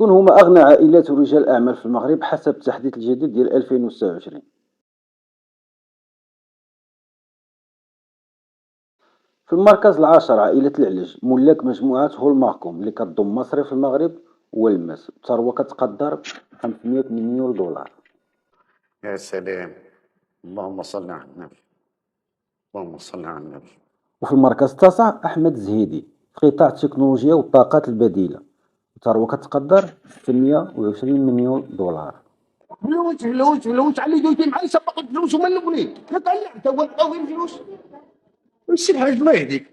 شكون هما أغنى عائلات ورجال الأعمال في المغرب حسب التحديث الجديد ديال 2026؟ في المركز العاشر عائلة العلج ملاك مجموعة هولماركوم اللي كتضم مصرف المغرب والماس بثروة كتقدر ب 500 مليون دولار. يا سلام. اللهم صل على النبي. اللهم صل على النبي. وفي المركز التاسع أحمد الزهيدي في قطاع التكنولوجيا والطاقات البديلة بثروة كتقدر 620 مليون دولار. فلوس على اللي دويتي معايا سبق الفلوس وما نبني كطلع تو نعطيو الفلوس وشي حاجه ما يهديك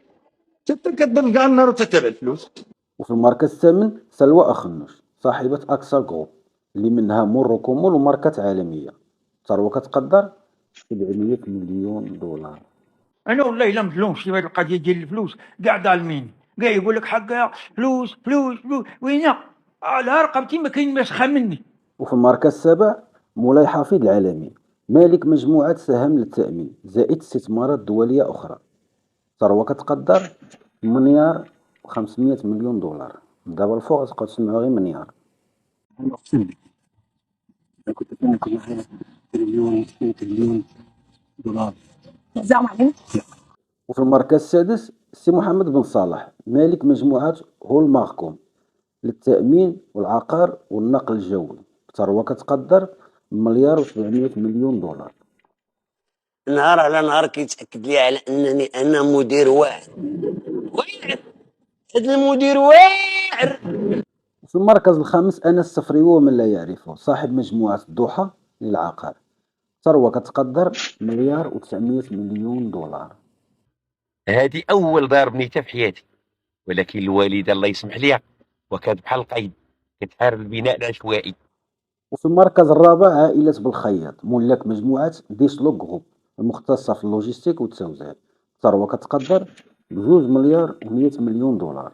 حتى كتضل كاع النهار وتتبع الفلوس. وفي المركز الثامن سلوى أخنوش صاحبة أكسا جروب اللي منها موروكومول وماركات عالمية ثروة كتقدر 700 مليون دولار. انا والله الا مظلوم في هذه القضيه ديال الفلوس، كاع ظالمين، كاع يقول لك حقا فلوس فلوس فلوس، وينا على رقبتي ما كاين مسخه مني. وفي المركز السابع مولاي حفيظ العالمي مالك مجموعة سهم للتأمين زائد استثمارات دولية أخرى ثروة كتقدر مليار و500 مليون دولار. دابا الفوق تبقاو تسمعوا غير مليار. انا اقسم لك انا كنت ممكن معايا تريليون 2 تريليون دولار زعما علينا. وفي المركز السادس سي محمد بن صالح مالك مجموعة هولماركوم للتأمين والعقار والنقل الجوي ثروة كتقدر مليار و700 مليون دولار. نهار على نهار كيتأكد لي على أنني أنا مدير واعر. هذا المدير واعر. في المركز الخامس أنس السفري ومن لا يعرفه صاحب مجموعة الضحى للعقار ثروة كتقدر مليار و900 مليون دولار. هذه أول دار بنيتها في حياتي، ولكن الوالدة الله يسمح ليها وكانت بحال القيد كتحارب البناء العشوائي. وفي المركز الرابع عائلة بالخياط ملاك مجموعة ديسلو جروب المختصة في اللوجستيك والتوزيع ثروة كتقدر 2 مليار و100 مليون دولار.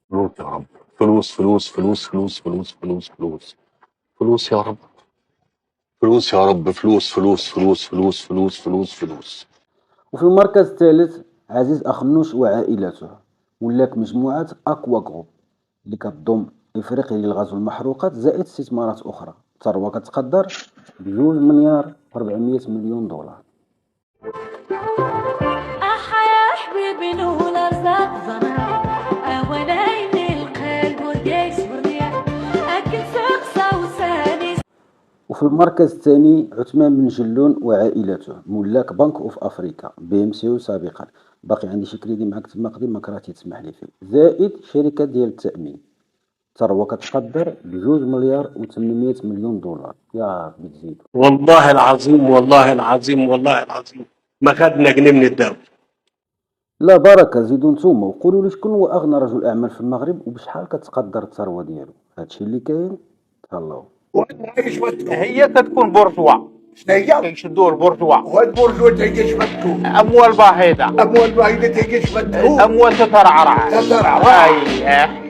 فلوس يا رب. فلوس فلوس فلوس فلوس فلوس فلوس فلوس فلوس يا رب. فلوس يا رب. فلوس فلوس فلوس فلوس فلوس فلوس فلوس. وفي المركز الثالث عزيز أخنوش وعائلته ملاك مجموعة أكوا جروب اللي كتضم إفريقيا للغاز والمحروقات زائد استثمارات أخرى ثروة كتقدر 2 مليار و400 مليون دولار. أحا يا حبيبي نولا زغزنا أولين القلب وديس بريا أكل سقسا وساني. وفي المركز الثاني عثمان بن جلون وعائلته ملاك بنك اوف افريكا بي ام سي او سابقا باقي عندي شي كريدي معك تما قديم ما كرهتي تسمح لي فيه زائد شركة ديال التأمين ثروة كتقدر 2 مليار و800 مليون دولار. يا ربي تزيد. والله العظيم والله العظيم والله العظيم ما خدنا جنيه من الدولة. لا بركة زيدوا نتوما وقولوا لي شكون هو أغنى رجل أعمال في المغرب وبشحال كتقدر الثروة ديالو. هادشي اللي كاين. تهلاو. هي كتكون بورجوا، هي كيشدوه البورجوا، وهاد برجوة تيجي شفتو اموال باهظه، أموال واحدة تيجي شفتو اموال تترعرع. تترعرع. اي